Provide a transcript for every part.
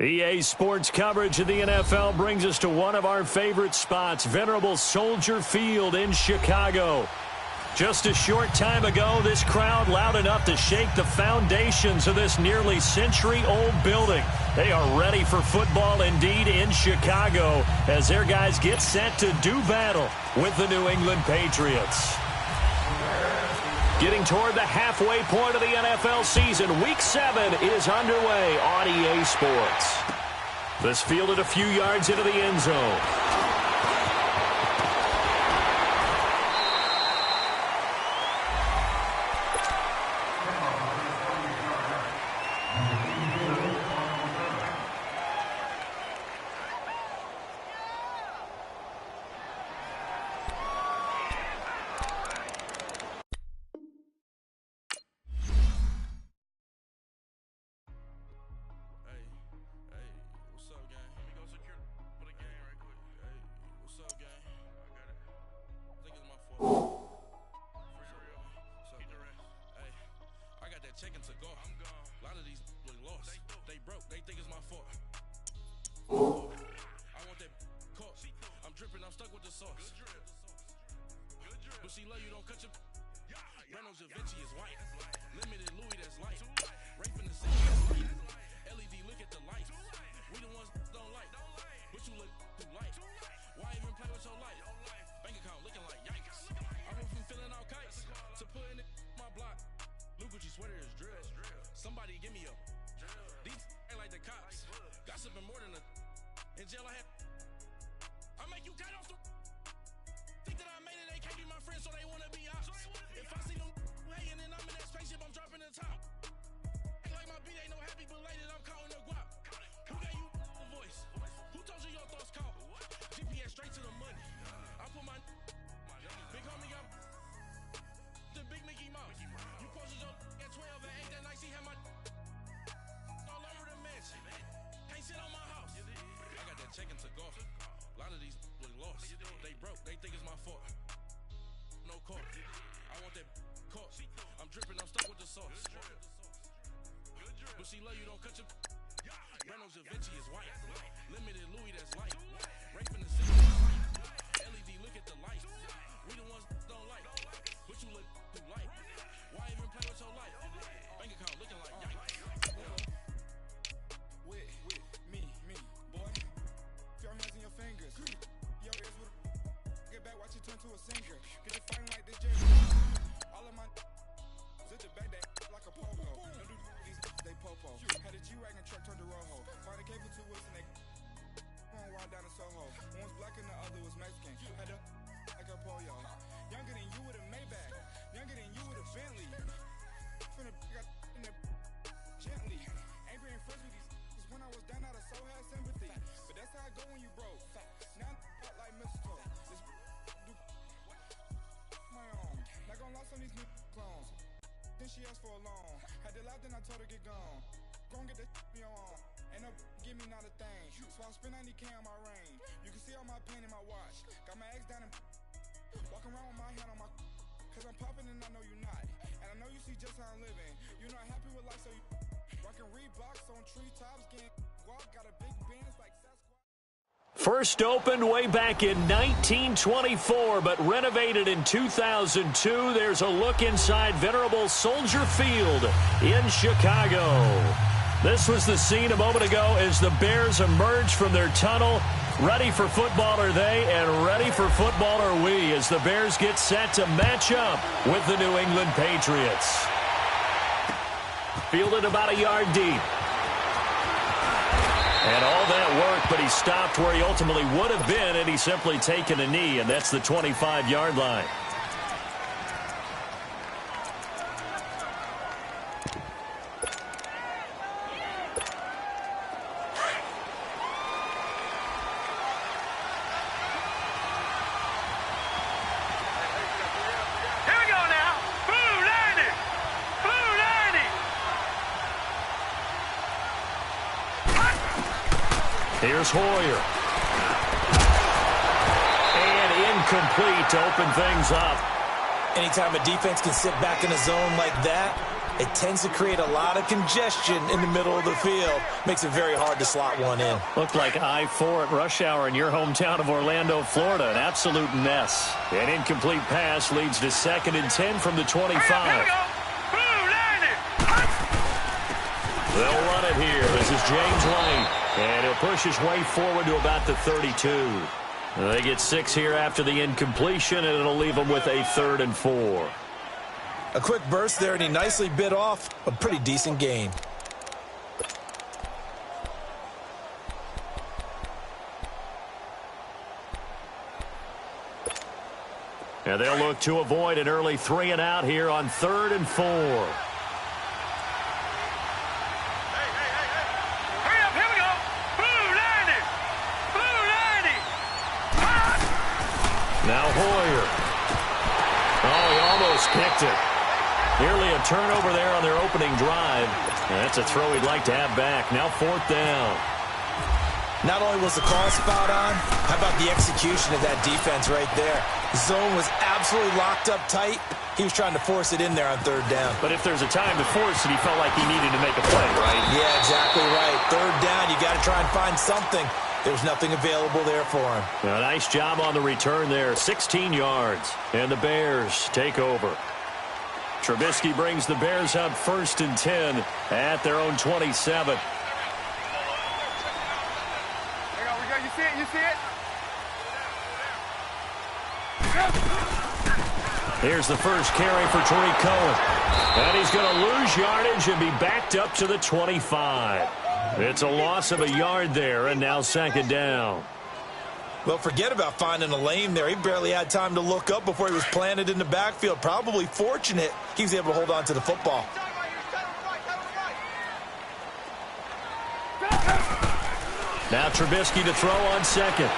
EA Sports coverage of the NFL brings us to one of our favorite spots, venerable Soldier Field in Chicago. Just a short time ago, this crowd loud enough to shake the foundations of this nearly century-old building. They are ready for football indeed in Chicago as their guys get set to do battle with the New England Patriots. Getting toward the halfway point of the NFL season, Week 7 is underway on EA Sports. This fielded a few yards into the end zone. Chicken to go. I'm gone. A lot of these look lost. They broke. They think it's my fault. I want that caught. I'm dripping. I'm stuck with the sauce. But she love you. Don't cut your. Reynolds Da Vinci is white. Limited Louis that's light. Rape in the city that's light. LED look at the lights. We the ones don't like. But you look too light. Why even play with your life? Bank account looking like yikes. I went from filling out kites to putting it in my block. Gucci sweater is drill. Somebody give me a. These ain't like the cops. Gossiping more than a. In jail I had. I make you cut off the. Think that I made it, they can't be my friends, so they wanna be ops. If I see them hating and I'm in that spaceship, I'm dropping the top. Ain't like my beat ain't no happy belated, I'm calling the guap. Who gave you the voice? Who told you your thoughts count? GPS straight to the money. I put my. Big homie got. The big Mickey Mouse. You posted your at 12 and 8 that night. She had my all over the mansion. Can't sit on my house. I got that check into golf. A lot of these look lost. They broke. They think it's my fault. No call. I want that caught. I'm dripping. I'm stuck with the sauce. But she love you. Don't cut your. Reynolds Da Vinci is white. Limited Louis that's light. Rape in the city that's light. LED look at the lights. We the ones don't like. But you look too light. Why even play with your life? Bank account looking like yikes. With me, boy. Your hands in your fingers. Your ears with a. Get back, watch you turn to a singer. Get you fighting like this Jerry. All of my. Zip the back that like a popo. No do these they popo. Had a G-Wagon truck turned to Rojo. Find a K for 2 wheels and they. One wild down in Soho. One was black and the other was Mexican. Had a. Like a polio. Younger than you with a Maybach. Younger than you with a Bentley. Finna got in the gently. Angry and friends with these when I was down out of so had sympathy. But that's how I go when you broke. Now I'm like mistletoe. This do my own. Not gonna lost on these new clones. Then she asked for a loan. Had to laugh, then I told her get gone. Go and get that me on. Ain't no give me not a thing. So I spend 90K on my range. You can see all my pain in my watch. Got my ex down and walking around with my hand on my. Cause I'm popping and I know you're not. And I know you see just how I'm living. You're not happy with life, so you rockin' Reeboks on treetops, getting walk, got a big Benz like Sasquatch. First opened way back in 1924, but renovated in 2002. There's a look inside venerable Soldier Field in Chicago. This was the scene a moment ago as the Bears emerged from their tunnel. Ready for football are they, and ready for football are we as the Bears get set to match up with the New England Patriots. Fielded about a yard deep. And all that work, but he stopped where he ultimately would have been had he simply taken a knee, and that's the 25-yard line. Here's Hoyer. And incomplete to open things up. Anytime a defense can sit back in a zone like that, it tends to create a lot of congestion in the middle of the field. Makes it very hard to slot one in. Looked like I-4 at rush hour in your hometown of Orlando, Florida. An absolute mess. An incomplete pass leads to 2nd and 10 from the 25. They'll run it here. This is James White. And he'll push his way forward to about the 32. They get 6 here after the incompletion, and it'll leave them with a 3rd and 4. A quick burst there, and he nicely bit off a pretty decent gain. And they'll look to avoid an early 3 and out here on 3rd and 4. Now Hoyer. Oh, he almost kicked it. Nearly a turnover there on their opening drive. And that's a throw he'd like to have back. Now 4th down. Not only was the call spot on, how about the execution of that defense right there? The zone was absolutely locked up tight. He was trying to force it in there on 3rd down. But if there's a time to force it, he felt like he needed to make a play, right? Yeah, exactly right. 3rd down, you got to try and find something. There's nothing available there for him. A nice job on the return there. 16 yards. And the Bears take over. Trubisky brings the Bears up 1st and 10 at their own 27. You see it? You see it? Here's the first carry for Tariq Cohen. And he's going to lose yardage and be backed up to the 25. It's a loss of a yard there, and now 2nd down. Well, forget about finding a lane there. He barely had time to look up before he was planted in the backfield. Probably fortunate he was able to hold on to the football. Now Trubisky to throw on 2nd.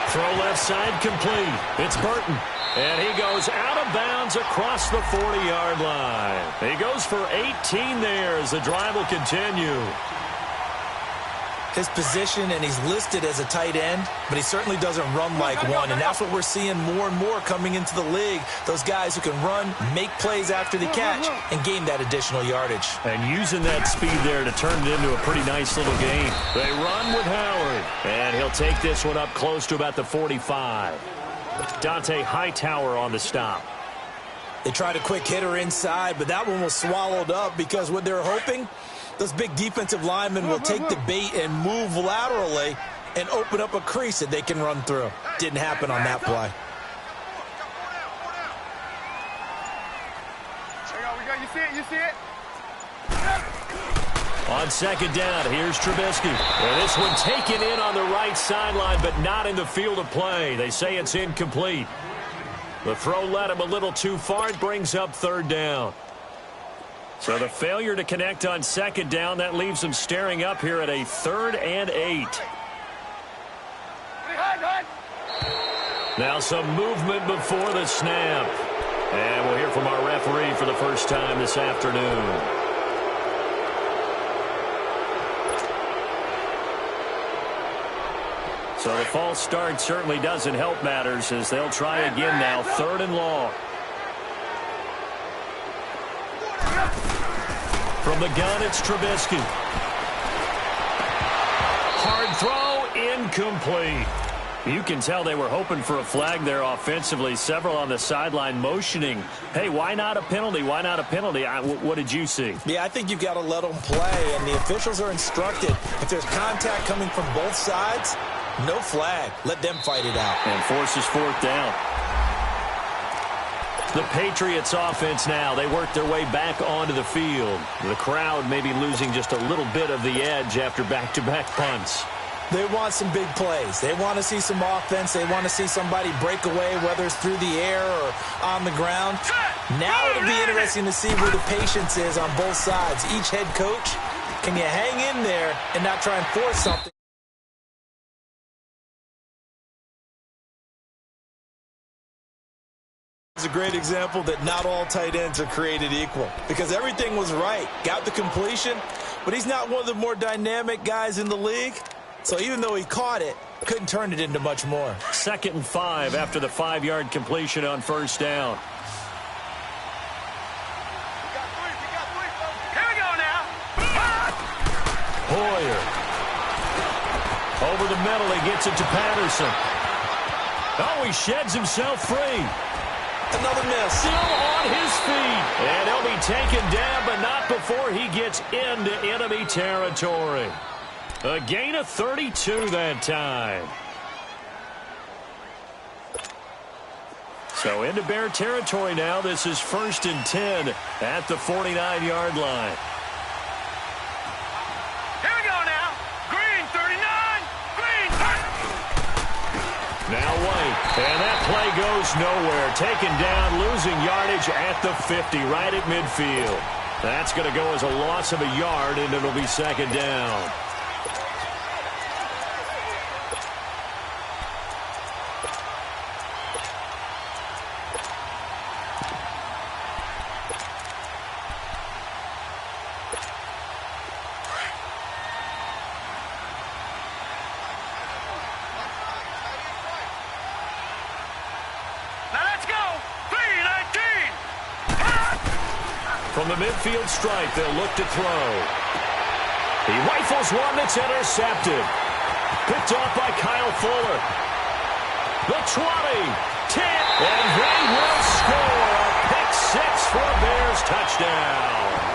Throw left side complete. It's Burton. And he goes out of bounds across the 40-yard line. He goes for 18 there as the drive will continue. His position, and he's listed as a tight end, but he certainly doesn't run like one, and that's what we're seeing more and more coming into the league. Those guys who can run, make plays after the catch, and gain that additional yardage. And using that speed there to turn it into a pretty nice little game. They run with Howard, and he'll take this one up close to about the 45. Dante Hightower on the stop. They tried a quick hitter inside, but that one was swallowed up because what they're hoping, those big defensive linemen will take the bait and move laterally and open up a crease that they can run through. Didn't happen on that play. You see it? You see it? On 2nd down, here's Trubisky. And this one taken in on the right sideline, but not in the field of play. They say it's incomplete. The throw led him a little too far. It brings up 3rd down. So the failure to connect on 2nd down, that leaves them staring up here at a 3rd and 8. Now some movement before the snap. And we'll hear from our referee for the first time this afternoon. So the false start certainly doesn't help matters as they'll try again now. 3rd and long. From the gun, it's Trubisky. Hard throw, incomplete. You can tell they were hoping for a flag there offensively. Several on the sideline motioning. Hey, why not a penalty? Why not a penalty? What did you see? Yeah, I think you've got to let them play, and the officials are instructed. If there's contact coming from both sides, no flag. Let them fight it out. And forces 4th down. The Patriots offense now. They work their way back onto the field. The crowd may be losing just a little bit of the edge after back-to-back punts. They want some big plays. They want to see some offense. They want to see somebody break away, whether it's through the air or on the ground. Now it'll be interesting to see where the patience is on both sides. Each head coach, can you hang in there and not try and force something? It's a great example that not all tight ends are created equal because everything was right. Got the completion, but he's not one of the more dynamic guys in the league. So even though he caught it, couldn't turn it into much more. 2nd and 5 after the 5-yard completion on 1st down. Over the middle, he gets it to Patterson. Oh, he sheds himself free. Another miss. Still on his feet. And he'll be taken down, but not before he gets into enemy territory. A gain of 32 that time. So into Bear territory now. This is 1st and 10 at the 49-yard line. Here we go now. Green 39. Green 30. Now White. And that play goes nowhere. Taken down, losing yardage at the 50, right at midfield. That's going to go as a loss of a yard, and it'll be 2nd down. From the midfield stripe, they'll look to throw. He rifles one that's intercepted. Picked off by Kyle Fuller. The 20, 10, and they will score. A pick 6 for a Bears touchdown.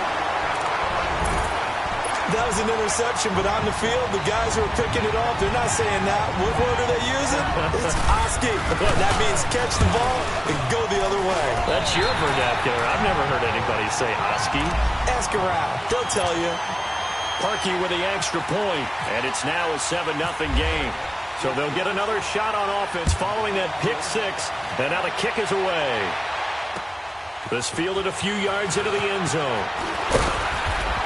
That was an interception, but on the field, the guys who are picking it off, they're not saying that. What word are they using? It's Oski. That means catch the ball and go the other way. That's your vernacular. I've never heard anybody say Oski. Ask around. They'll tell you. Parkey with the extra point, and it's now a 7-0 game. So they'll get another shot on offense following that pick 6, and now the kick is away. This fielded a few yards into the end zone.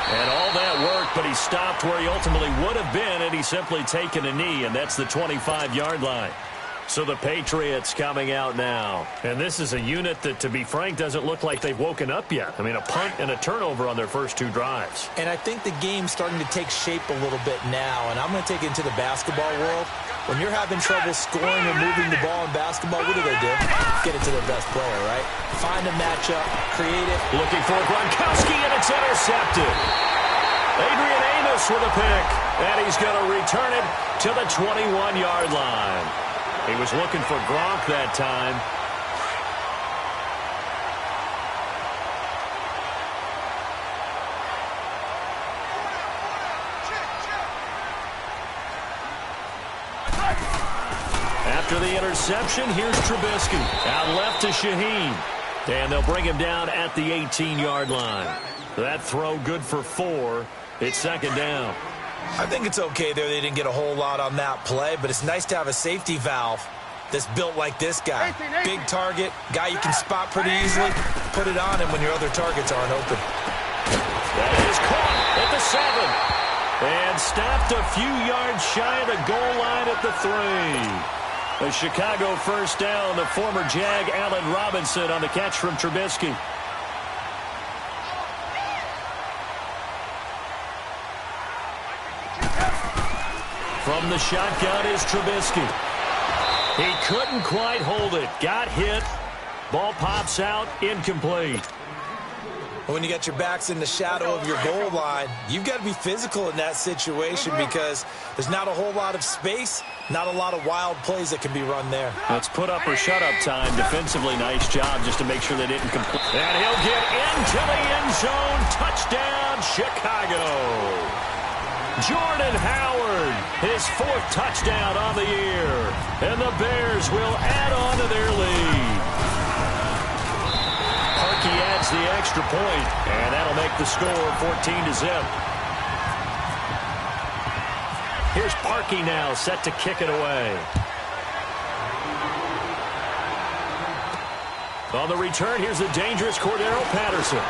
And all that worked, but he stopped where he ultimately would have been, and he's simply taken a knee, and that's the 25-yard line. So the Patriots coming out now. And this is a unit that, to be frank, doesn't look like they've woken up yet. I mean, a punt and a turnover on their first 2 drives. And I think the game's starting to take shape a little bit now, and I'm going to take it into the basketball world. When you're having trouble scoring or moving the ball in basketball, what do? Get it to their best player, right? Find a matchup, create it. Looking for Gronkowski, and it's intercepted. Adrian Amos with a pick, and he's going to return it to the 21-yard line. He was looking for Gronk that time. After the interception, here's Trubisky. Out left to Shaheen. And they'll bring him down at the 18-yard line. That throw good for 4. It's 2nd down. I think it's okay there. They didn't get a whole lot on that play, but it's nice to have a safety valve that's built like this guy. Big target, guy you can spot pretty easily. Put it on him when your other targets aren't open. That is caught at the 7. And stopped a few yards shy of the goal line at the 3. A Chicago first down. The former Jag, Allen Robinson, on the catch from Trubisky. From the shotgun is Trubisky. He couldn't quite hold it. Got hit. Ball pops out. Incomplete. When you got your backs in the shadow of your goal line, you've got to be physical in that situation because there's not a whole lot of space, not a lot of wild plays that can be run there. That's put up or shut up time. Defensively, nice job just to make sure they didn't complete. And he'll get into the end zone. Touchdown, Chicago. Jordan Howard, his 4th touchdown on the year. And the Bears will add on to their lead. Parkey adds the extra point, and that'll make the score 14-0. Here's Parkey now, set to kick it away. On the return, here's the dangerous Cordero Patterson.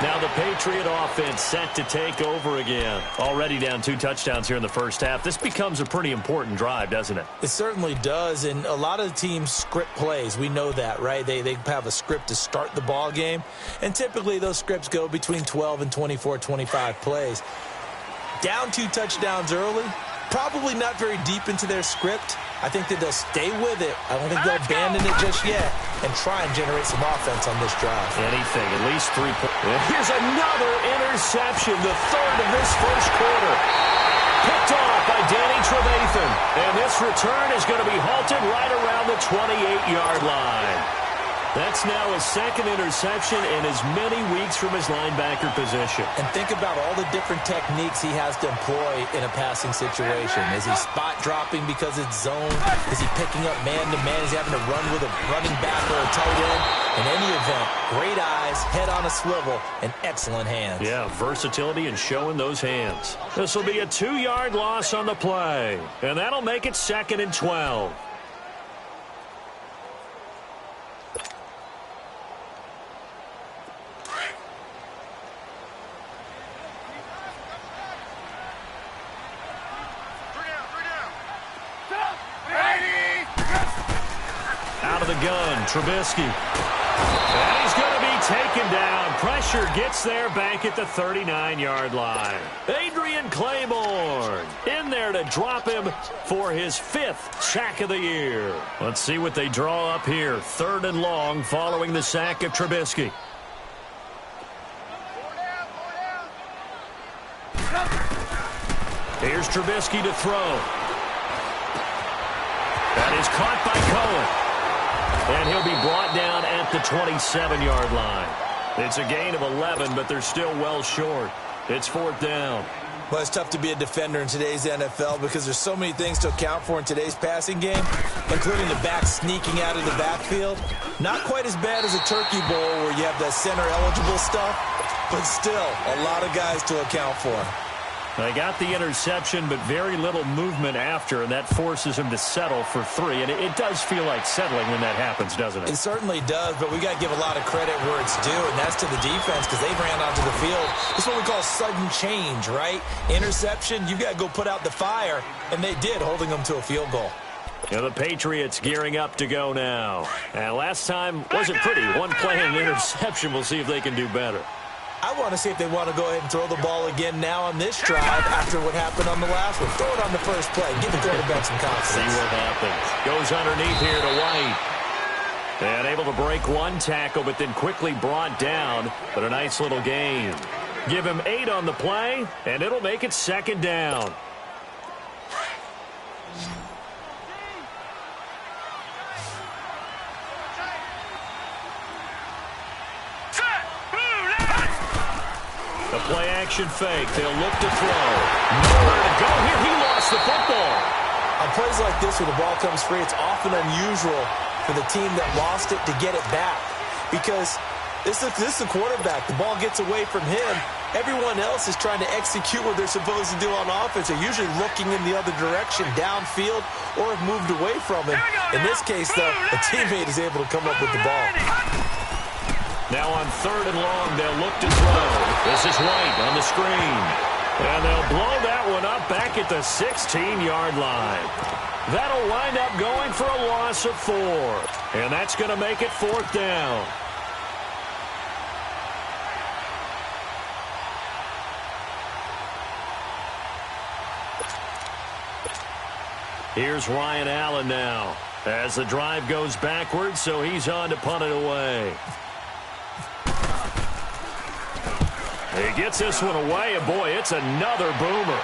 Now the Patriot offense set to take over again. Already down 2 touchdowns here in the first half. This becomes a pretty important drive, doesn't it? It certainly does, and a lot of the teams script plays. We know that, right? They have a script to start the ball game, and typically those scripts go between 12 and 24, 25 plays. Down 2 touchdowns early probably not very deep into their script. I think that they'll stay with it. I don't think they'll abandon it just yet and try and generate some offense on this drive. Anything, at least 3 points. Here's another interception, the third of this first quarter. Picked off by Danny Trevathan. And this return is going to be halted right around the 28-yard line. That's now his second interception in as many weeks from his linebacker position. And think about all the different techniques he has to employ in a passing situation. Is he spot dropping because it's zone? Is he picking up man-to-man? Is he having to run with a running back or a tight end? In any event, great eyes, head on a swivel, and excellent hands. Yeah, versatility and showing those hands. This will be a 2-yard loss on the play. And that'll make it 2nd and 12. The gun, Trubisky. And he's going to be taken down. Pressure gets there back at the 39-yard line. Adrian Claiborne in there to drop him for his 5th sack of the year. Let's see what they draw up here. 3rd and long following the sack of Trubisky. Here's Trubisky to throw. That is caught by Cohen. And he'll be brought down at the 27-yard line. It's a gain of 11, but they're still well short. It's 4th down. Well, it's tough to be a defender in today's NFL because there's so many things to account for in today's passing game, including the back sneaking out of the backfield. Not quite as bad as a turkey bowl where you have the center-eligible stuff, but still a lot of guys to account for. They got the interception, but very little movement after, and that forces him to settle for 3. And it does feel like settling when that happens, doesn't it? It certainly does, but we got to give a lot of credit where it's due, and that's to the defense because they ran onto the field. This is what we call sudden change, right? Interception, you got to go put out the fire, and they did, holding them to a field goal. Yeah, the Patriots gearing up to go now. And last time wasn't pretty. One play and an interception. We'll see if they can do better. I want to see if they want to go ahead and throw the ball again now on this drive after what happened on the last one. Throw it on the first play. Give the quarterback some confidence. See what happens. Goes underneath here to White. And able to break one tackle, but then quickly brought down. But a nice little gain. Give him 8 on the play, and it'll make it 2nd down. The play-action fake. They'll look to throw. Nowhere to go here. He lost the football. On plays like this where the ball comes free, it's often unusual for the team that lost it to get it back. Because this is the quarterback. The ball gets away from him. Everyone else is trying to execute what they're supposed to do on offense. They're usually looking in the other direction, downfield, or have moved away from him. In this case, though, a teammate is able to come up with the ball. Now on 3rd and long, they'll look to throw. This is White on the screen. And they'll blow that one up back at the 16-yard line. That'll wind up going for a loss of 4. And that's going to make it 4th down. Here's Ryan Allen now as the drive goes backwards, so he's on to punt it away. He gets this one away, and boy, it's another boomer.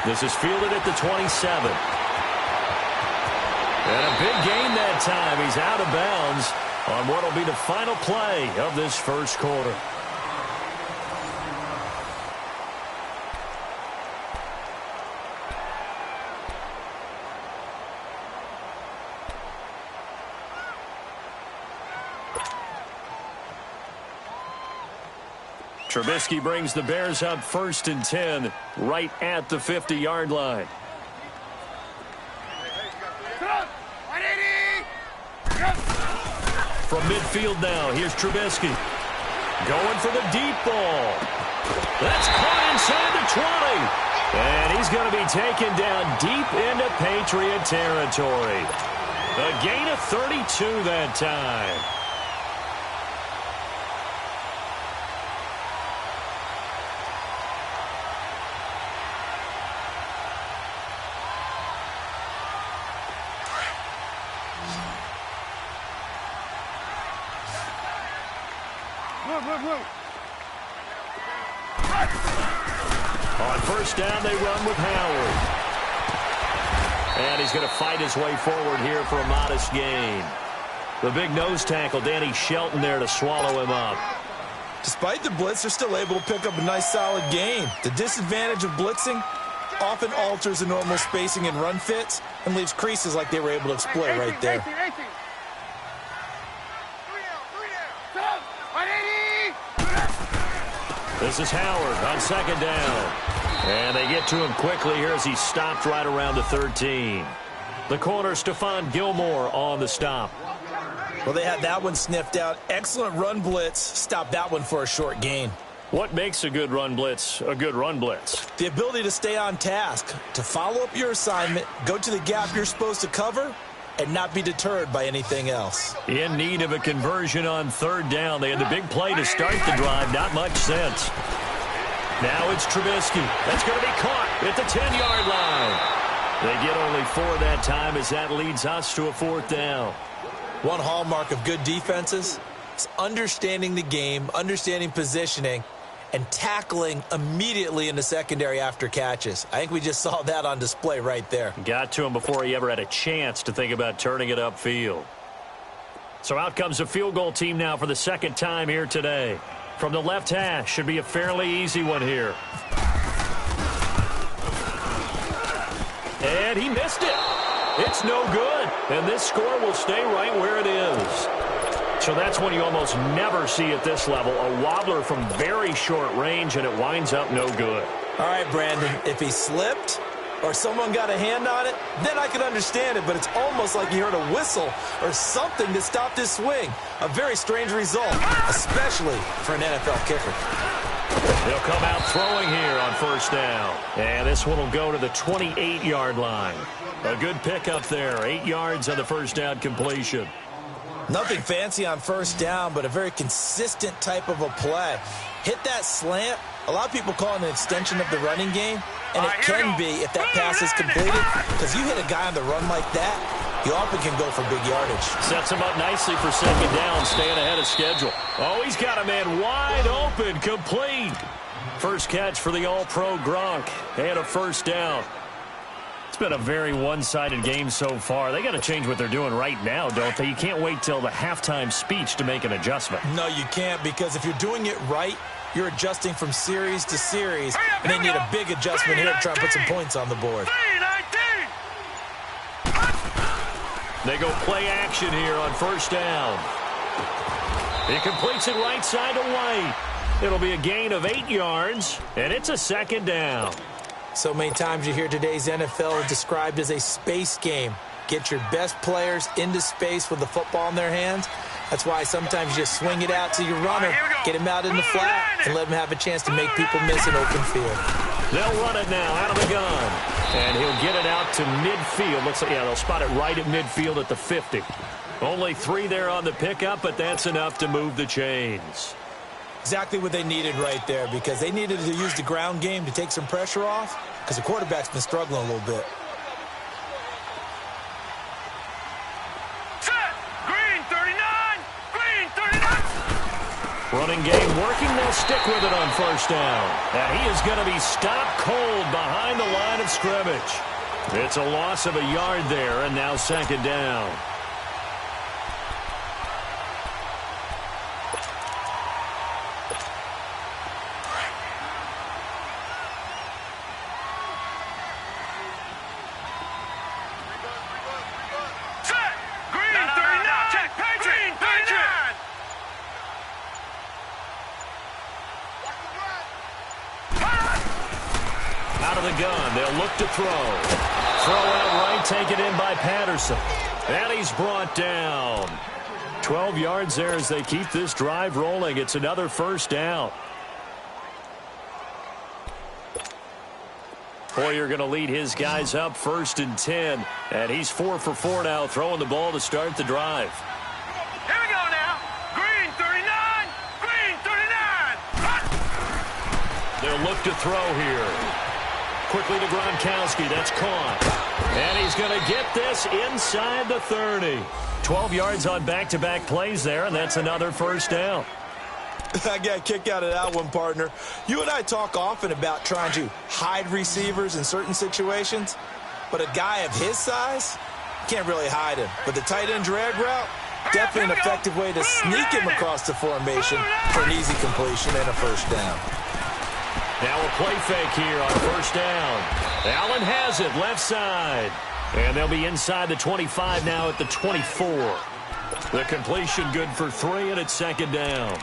This is fielded at the 27. And a big gain that time. He's out of bounds on what will be the final play of this first quarter. Trubisky brings the Bears up 1st and 10 right at the 50-yard line. From midfield now, here's Trubisky. Going for the deep ball. That's caught inside the 20. And he's going to be taken down deep into Patriot territory. A gain of 32 that time. On first down, they run with Howard. And he's going to fight his way forward here for a modest gain. The big nose tackle, Danny Shelton, there to swallow him up. Despite the blitz, they're still able to pick up a nice solid gain. The disadvantage of blitzing often alters the normal spacing and run fits and leaves creases like they were able to exploit right there. This is Howard on second down. And they get to him quickly here as he stopped right around the 13. The corner, Stephon Gilmore, on the stop. Well, they had that one sniffed out. Excellent run blitz. Stopped that one for a short gain. What makes a good run blitz a good run blitz? The ability to stay on task, to follow up your assignment, go to the gap you're supposed to cover, and not be deterred by anything else. In need of a conversion on third down. They had the big play to start the drive. Not much sense. Now it's Trubisky. That's going to be caught at the 10-yard line. They get only 4 that time as that leads us to a fourth down. One hallmark of good defenses is understanding the game, understanding positioning, and tackling immediately in the secondary after catches. I think we just saw that on display right there. Got to him before he ever had a chance to think about turning it upfield. So out comes a field goal team now for the second time here today. From the left hash, should be a fairly easy one here. And he missed it. It's no good. And this score will stay right where it is. So that's when you almost never see at this level. A wobbler from very short range, and it winds up no good. All right, Brandon, if he slipped or someone got a hand on it, then I could understand it, but it's almost like you heard a whistle or something that stopped his swing. A very strange result, especially for an NFL kicker. He'll come out throwing here on first down. And this one will go to the 28-yard line. A good pickup there, 8 yards on the first down completion. Nothing fancy on first down, but a very consistent type of a play. Hit that slant. A lot of people call it an extension of the running game, and it can be if that pass is completed, because you hit a guy on the run like that, he often can go for big yardage. Sets him up nicely for second down, staying ahead of schedule. Oh, he's got a man wide open, complete. First catch for the All-Pro Gronk, and a first down. It's been a very one-sided game so far. They got to change what they're doing right now, don't they? You can't wait till the halftime speech to make an adjustment. No, you can't, because if you're doing it right, you're adjusting from series to series, and they need a big adjustment here to try and put some points on the board. They go play action here on first down. He completes it right side to White. It'll be a gain of 8 yards, and it's a second down. So many times you hear today's NFL described as a space game. Get your best players into space with the football in their hands. That's why sometimes you just swing it out to your runner, get him out in the flat, and let him have a chance to make people miss an open field. They'll run it now out of the gun. And he'll get it out to midfield. Looks like, yeah, they'll spot it right at midfield at the 50. Only 3 there on the pickup, but that's enough to move the chains. Exactly what they needed right there, because they needed to use the ground game to take some pressure off, because the quarterback's been struggling a little bit. Set! Green 39! Green 39! Running game working. They'll stick with it on first down. And he is going to be stopped cold behind the line of scrimmage. It's a loss of a yard there, and now second down. Gun. They'll look to throw. Throw out right, taken in by Patterson. And he's brought down. 12 yards there as they keep this drive rolling. It's another first down. Hoyer going to lead his guys up 1st and 10. And he's 4 for 4 now, throwing the ball to start the drive. Here we go now. Green 39. Green 39. They'll look to throw here. Quickly to Gronkowski. That's caught. And he's going to get this inside the 30. 12 yards on back-to-back plays there, and that's another first down. I got a kick out of that one, partner. You and I talk often about trying to hide receivers in certain situations, but a guy of his size, can't really hide him. But the tight end drag route, definitely an effective way to sneak him across the formation for an easy completion and a first down. Now a play fake here on first down. Allen has it left side. And they'll be inside the 25 now at the 24. The completion good for 3, and it's second down.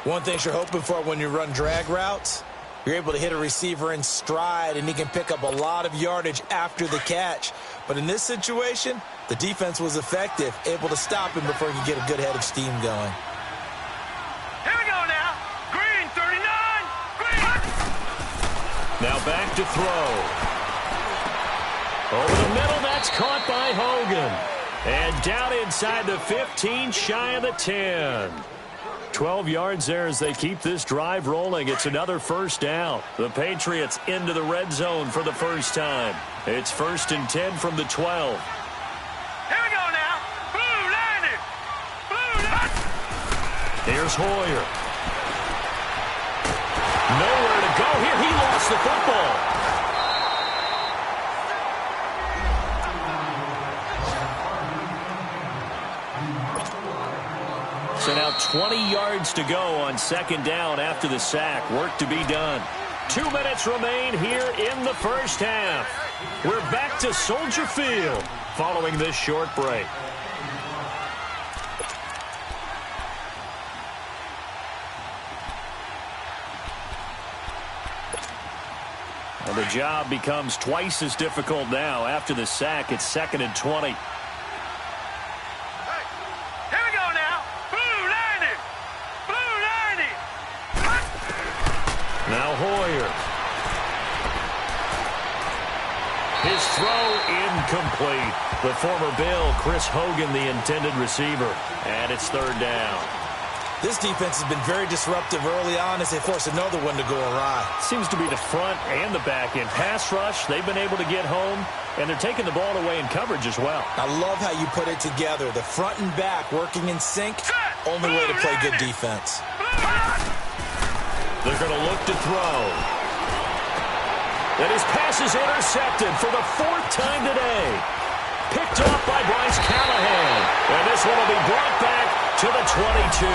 One thing you're hoping for when you run drag routes, you're able to hit a receiver in stride, and he can pick up a lot of yardage after the catch. But in this situation, the defense was effective, able to stop him before he could get a good head of steam going. Here we go now. Green, 39. Green. Now back to throw. Over the middle, that's caught by Hogan. And down inside the 15, shy of the 10. 12 yards there as they keep this drive rolling. It's another first down. The Patriots into the red zone for the first time. It's 1st and 10 from the 12. Here we go now. Blue landed. Blue landed. Here's Hoyer. Nowhere to go here. He lost the football. So now 20 yards to go on second down after the sack. Work to be done. 2 minutes remain here in the first half. We're back to Soldier Field following this short break. And the job becomes twice as difficult now. After the sack, it's 2nd and 20. Now Hoyer. His throw incomplete. The former Bill, Chris Hogan, the intended receiver. And it's 3rd down. This defense has been very disruptive early on as they force another one to go awry. Seems to be the front and the back end. Pass rush, they've been able to get home, and they're taking the ball away in coverage as well. I love how you put it together. The front and back working in sync, only way to play good defense. They're going to look to throw. And his pass is intercepted for the 4th time today. Picked off by Bryce Callahan. And this one will be brought back to the 22.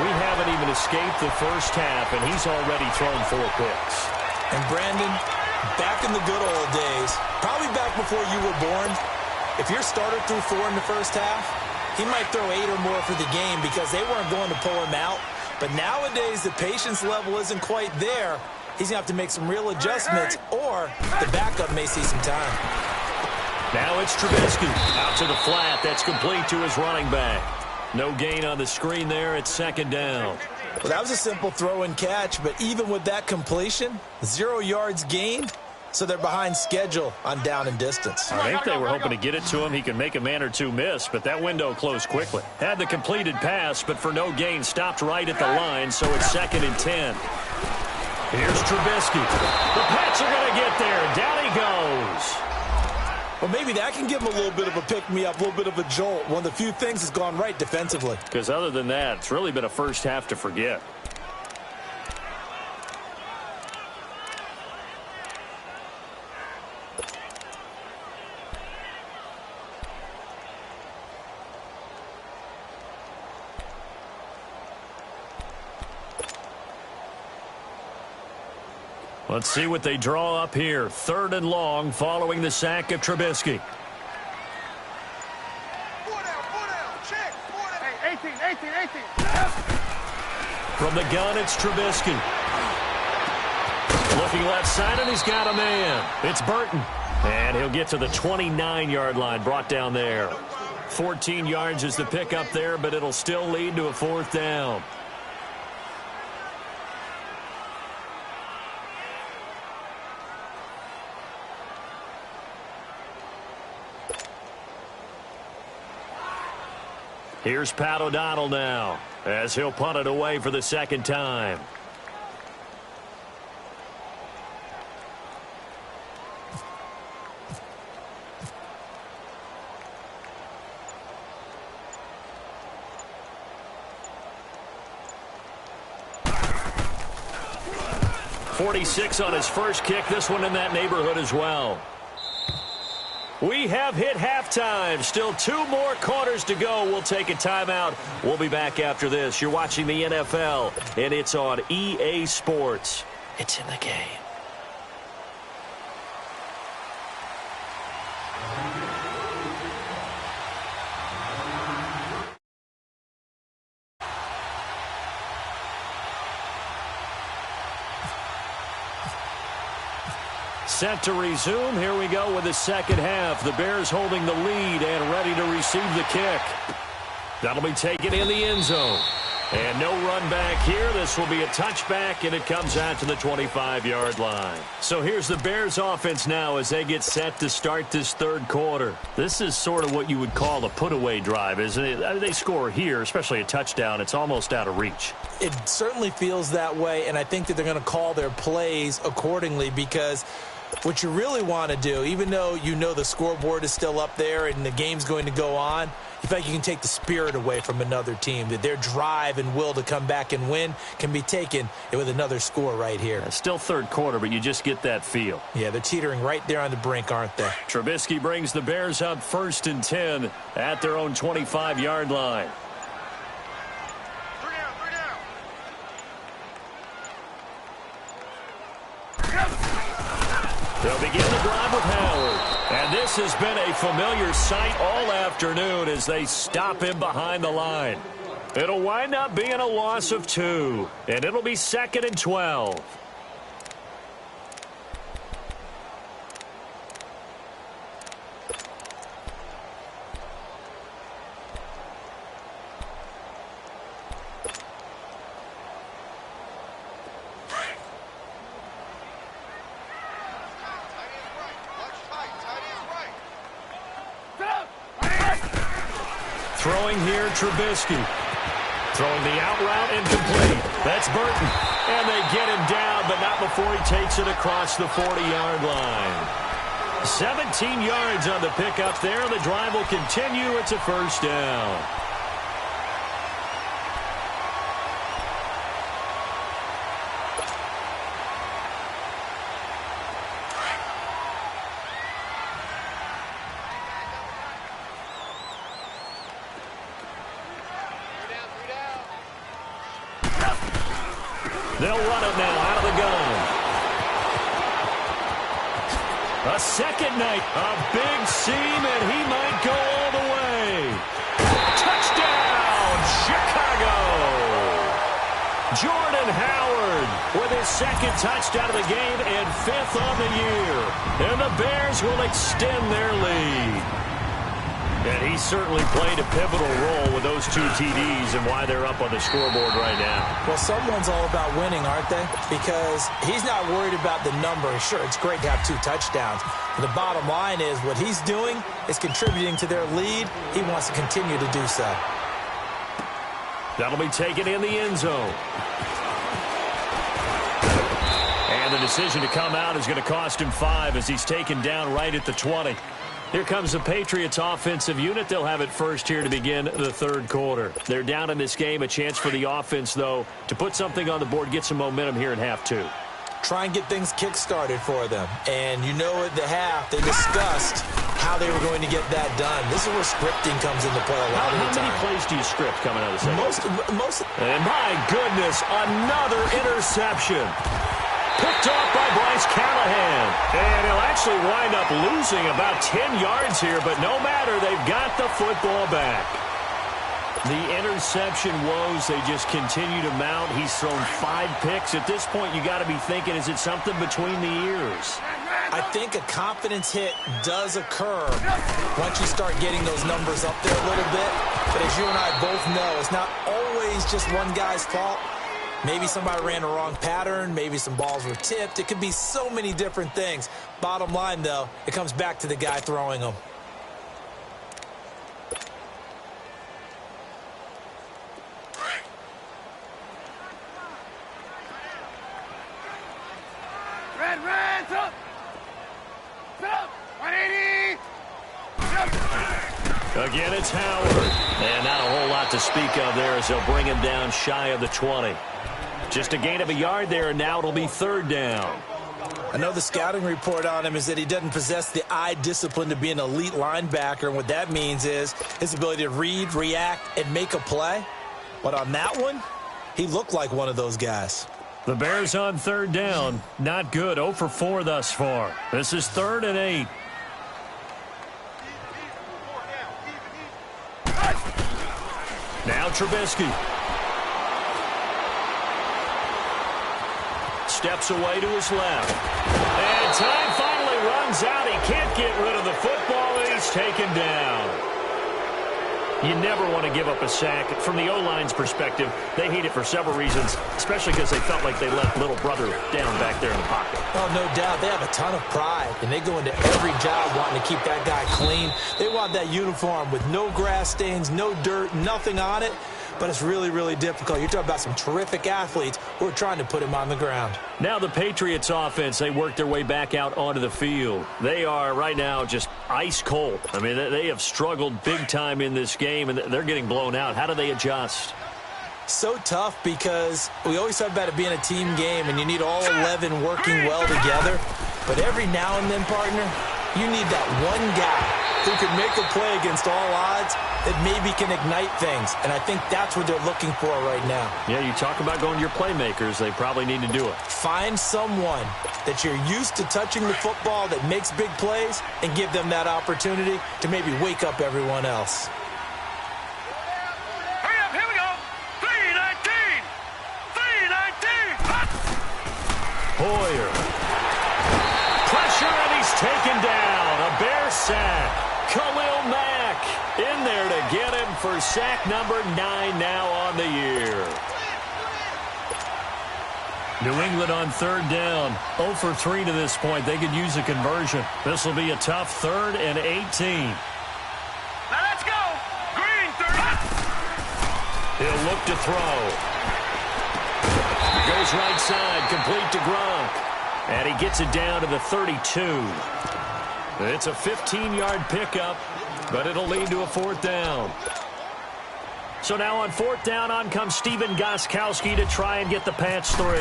We haven't even escaped the first half, and he's already thrown 4 picks. And Brandon, back in the good old days, probably back before you were born, if your starter threw 4 in the first half, he might throw 8 or more for the game because they weren't going to pull him out. But nowadays, the patience level isn't quite there. He's going to have to make some real adjustments, or the backup may see some time. Now it's Trubisky out to the flat. That's complete to his running back. No gain on the screen there. It's 2nd down. Well, that was a simple throw and catch, but even with that completion, 0 yards gained, so they're behind schedule on down and distance. I think they were hoping to get it to him. He can make a man or two miss, but that window closed quickly. Had the completed pass, but for no gain, stopped right at the line, so it's 2nd and 10. Here's Trubisky. The Pats are going to get there. Down he goes. Well, maybe that can give him a little bit of a pick-me-up, a little bit of a jolt. One of the few things that's gone right defensively. Because other than that, it's really been a first half to forget. Let's see what they draw up here. 3rd and long following the sack of Trubisky. 4 down, check. 4 down. Hey, 18. From the gun, it's Trubisky. Looking left side, and he's got a man. It's Burton. And he'll get to the 29-yard line, brought down there. 14 yards is the pickup there, but it'll still lead to a 4th down. Here's Pat O'Donnell now, as he'll punt it away for the 2nd time. 46 on his first kick. This one in that neighborhood as well. We have hit halftime. Still 2 more quarters to go. We'll take a timeout. We'll be back after this. You're watching the NFL, and it's on EA Sports. It's in the game. Set to resume. Here we go with the second half. The Bears holding the lead and ready to receive the kick. That'll be taken in the end zone. And no run back here. This will be a touchback, and it comes out to the 25-yard line. So here's the Bears offense now as they get set to start this third quarter. This is sort of what you would call a put-away drive, isn't it? I mean, they score here, especially a touchdown. It's almost out of reach. It certainly feels that way, and I think that they're going to call their plays accordingly because what you really want to do, even though you know the scoreboard is still up there and the game's going to go on, you feel like you can take the spirit away from another team, that their drive and will to come back and win can be taken with another score right here. It's still third quarter, but you just get that feel. Yeah, they're teetering right there on the brink, aren't they? Trubisky brings the Bears up 1st and 10 at their own 25-yard line. They'll begin the drive with Howard. And this has been a familiar sight all afternoon as they stop him behind the line. It'll wind up being a loss of 2, and it'll be 2nd and 12. Throwing here, Trubisky. Throwing the out route incomplete. That's Burton. And they get him down, but not before he takes it across the 40-yard line. 17 yards on the pickup there. The drive will continue. It's a first down. They'll run it now out of the gun. A second night, a big seam, and he might go all the way. Touchdown, Chicago! Jordan Howard with his second touchdown of the game and 5th on the year. And the Bears will extend their lead. And he certainly played a pivotal role with those 2 TDs and why they're up on the scoreboard right now. Well, someone's all about winning, aren't they? Because he's not worried about the number. Sure, it's great to have 2 touchdowns. But the bottom line is what he's doing is contributing to their lead. He wants to continue to do so. That'll be taken in the end zone. And the decision to come out is going to cost him 5 as he's taken down right at the 20. Here comes the Patriots offensive unit. They'll have it first here to begin the third quarter. They're down in this game. A chance for the offense, though, to put something on the board, get some momentum here in half 2. Try and get things kick-started for them. And you know at the half, they discussed how they were going to get that done. This is where scripting comes into play a lot of the time. How many plays do you script coming out of the second? Most. And my goodness, another interception. Picked off by Bryce Callahan. And he'll actually wind up losing about 10 yards here, but no matter, they've got the football back. The interception woes, they just continue to mount. He's thrown 5 picks. At this point, you got to be thinking, is it something between the ears? I think a confidence hit does occur once you start getting those numbers up there a little bit. But as you and I both know, it's not always just one guy's fault. Maybe somebody ran the wrong pattern. Maybe some balls were tipped. It could be so many different things. Bottom line, though, it comes back to the guy throwing them. Red, up! 180! Again, it's Howard. And not a whole lot to speak of there as they'll bring him down shy of the 20. Just a gain of a yard there, and now it'll be third down. I know the scouting report on him is that he doesn't possess the eye discipline to be an elite linebacker, and what that means is his ability to read, react, and make a play. But on that one, he looked like one of those guys. The Bears on third down. Not good. 0 for 4 thus far. This is 3rd and 8. Now Trubisky. Steps away to his left. And time finally runs out. He can't get rid of the football, and he's taken down. You never want to give up a sack. From the O-line's perspective, they hate it for several reasons, especially because they felt like they left little brother down back there in the pocket. Oh, no doubt. They have a ton of pride, and they go into every job wanting to keep that guy clean. They want that uniform with no grass stains, no dirt, nothing on it. But it's really, really difficult. You're talking about some terrific athletes who are trying to put him on the ground. Now the Patriots offense, they work their way back out onto the field. They are right now just ice cold. I mean, they have struggled big time in this game, and they're getting blown out. How do they adjust? So tough because we always talk about it being a team game, and you need all 11 working well together. But every now and then, partner, you need that one guy who can make a play against all odds that maybe can ignite things. And I think that's what they're looking for right now. Yeah, you talk about going to your playmakers. They probably need to do it. Find someone that you're used to touching the football that makes big plays and give them that opportunity to maybe wake up everyone else. Hurry up, here we go. 3-19. 3-19. Hoyer. Pressure, and he's taken down. A Bear sack. Khalil Mack in there to get him for sack number 9 now on the year. New England on third down. 0 for 3 to this point. They could use a conversion. This will be a tough 3rd and 18. Now let's go. Green 30. He'll look to throw. Goes right side, complete to Gronk. And he gets it down to the 32. It's a 15-yard pickup, but it'll lead to a 4th down. So now on 4th down, on comes Stephen Gostkowski to try and get the Pats 3.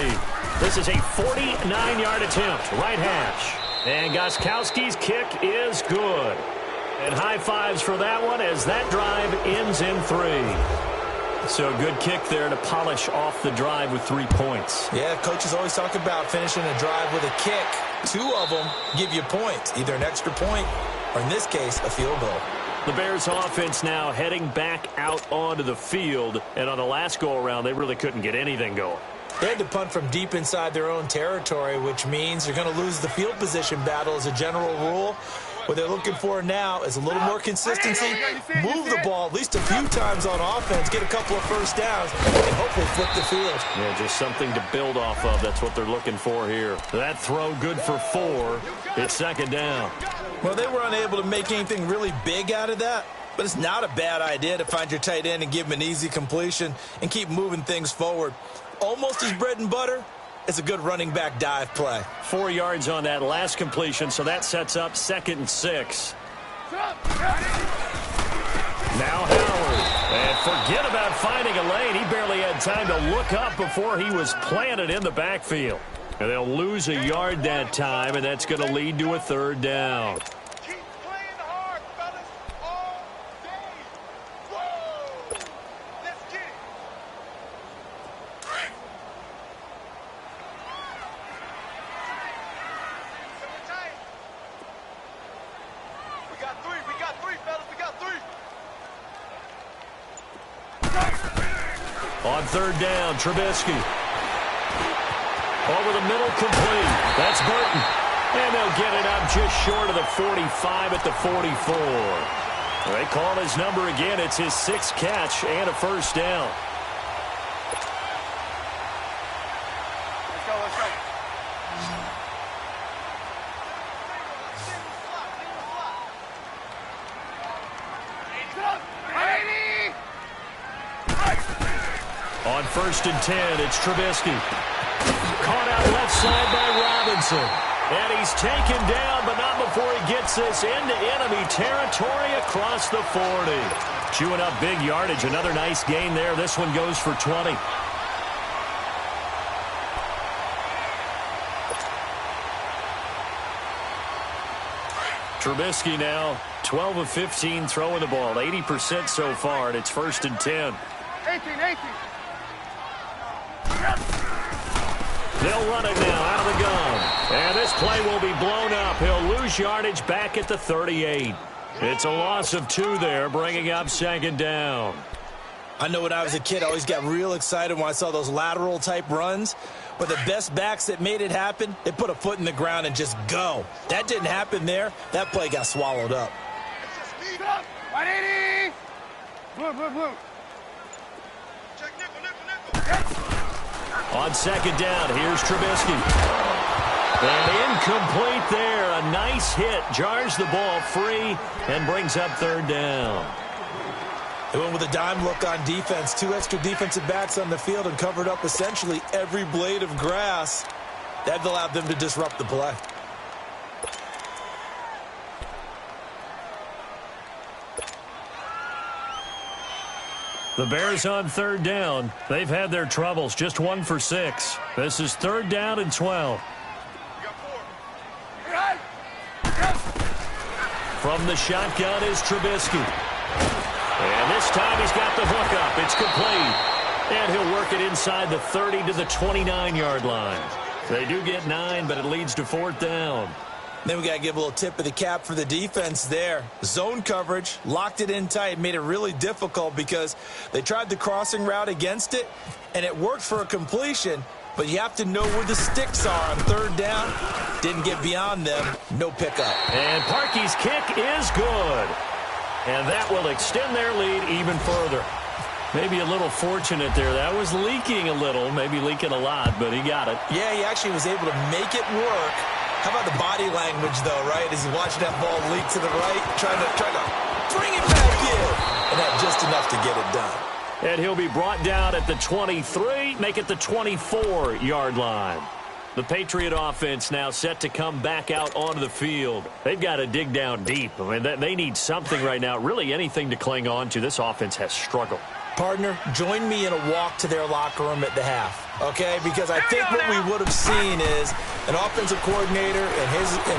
This is a 49-yard attempt, right hash. And Gostkowski's kick is good. And high fives for that one as that drive ends in 3. So a good kick there to polish off the drive with 3 points. Yeah, coaches always talk about finishing a drive with a kick. 2 of them give you points, either an extra point or, in this case, a field goal. The Bears offense now heading back out onto the field. And on the last go-around, they really couldn't get anything going. They had to punt from deep inside their own territory, which means you're going to lose the field position battle as a general rule. What they're looking for now is a little more consistency, move the ball at least a few times on offense, get a couple of first downs, and hopefully flip the field. Yeah, just something to build off of. That's what they're looking for here. That throw good for 4. It's 2nd down. Well, they were unable to make anything really big out of that, but it's not a bad idea to find your tight end and give him an easy completion and keep moving things forward. Almost his bread and butter. It's a good running back dive play. 4 yards on that last completion, so that sets up 2nd and 6. Now Howard. And forget about finding a lane. He barely had time to look up before he was planted in the backfield. And they'll lose a yard that time, and that's going to lead to a 3rd down. On 3rd down, Trubisky. Over the middle, complete. That's Burton. And they'll get it up just short of the 45 at the 44. They call his number again. It's his 6th catch and a 1st down. Let's go, let's go. On 1st and 10, it's Trubisky. Caught out left side by Robinson. And he's taken down, but not before he gets this into enemy territory across the 40. Chewing up big yardage. Another nice gain there. This one goes for 20. Trubisky now 12 of 15 throwing the ball, 80% so far, and it's 1st and 10. 18. They'll run it now out of the gun. And this play will be blown up. He'll lose yardage back at the 38. It's a loss of 2 there, bringing up 2nd down. I know when I was a kid, I always got real excited when I saw those lateral-type runs. But the best backs that made it happen, they put a foot in the ground and just go. That didn't happen there. That play got swallowed up. 180. Blue. Check nickel. On 2nd down, here's Trubisky. And incomplete there. A nice hit. Jars the ball free and brings up 3rd down. They went with a dime look on defense. 2 extra defensive backs on the field and covered up essentially every blade of grass. That allowed them to disrupt the play. The Bears on 3rd down. They've had their troubles. Just 1 for 6. This is 3rd down and 12. From the shotgun is Trubisky. And this time he's got the hook up. It's complete. And he'll work it inside the 30 to the 29-yard line. They do get 9, but it leads to 4th down. Then we got to give a little tip of the cap for the defense there. Zone coverage, locked it in tight, made it really difficult because they tried the crossing route against it, and it worked for a completion, but you have to know where the sticks are on 3rd down. Didn't get beyond them. No pickup. And Parkey's kick is good. And that will extend their lead even further. Maybe a little fortunate there. That was leaking a little, maybe leaking a lot, but he got it. Yeah, he actually was able to make it work. How about the body language, though, right? As he's watching that ball leak to the right, trying to bring it back in. And that just enough to get it done. And he'll be brought down at the 23, make it the 24-yard line. The Patriot offense now set to come back out onto the field. They've got to dig down deep. I mean, they need something right now, really anything to cling on to. This offense has struggled. Partner, join me in a walk to their locker room at the half, okay? Because I think what we would have seen is an offensive coordinator and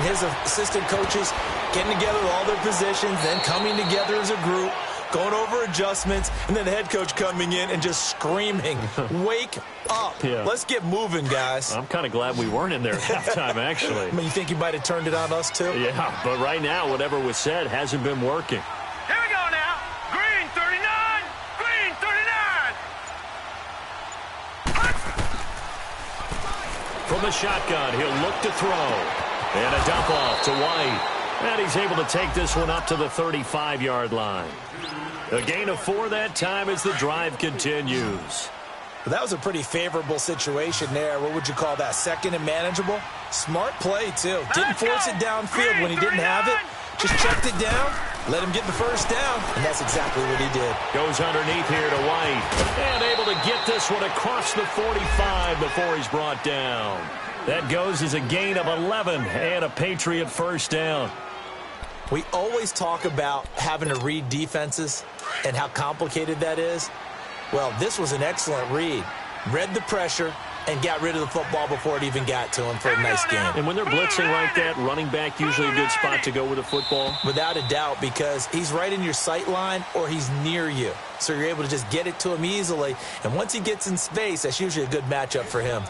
his assistant coaches getting together with all their positions, then coming together as a group, going over adjustments, and then the head coach coming in and just screaming, wake up. Yeah. Let's get moving, guys. I'm kind of glad we weren't in there at halftime, actually. I mean, you think he might have turned it on us, too? Yeah, but right now, whatever was said hasn't been working. Here we go now. Green 39. Green 39. From the shotgun, he'll look to throw. And a dump off to White. And he's able to take this one up to the 35-yard line. A gain of 4 that time as the drive continues. Well, that was a pretty favorable situation there. What would you call that? 2nd and manageable? Smart play, too. Didn't force it downfield when he didn't have it. Just checked it down, let him get the 1st down, and that's exactly what he did. Goes underneath here to White. And able to get this one across the 45 before he's brought down. That goes as a gain of 11 and a Patriot 1st down. We always talk about having to read defenses and how complicated that is. Well, this was an excellent read. Read the pressure and got rid of the football before it even got to him for a nice game. And when they're blitzing like that, running back usually a good spot to go with the football? Without a doubt, because he's right in your sight line or he's near you. So you're able to just get it to him easily. And once he gets in space, that's usually a good matchup for him.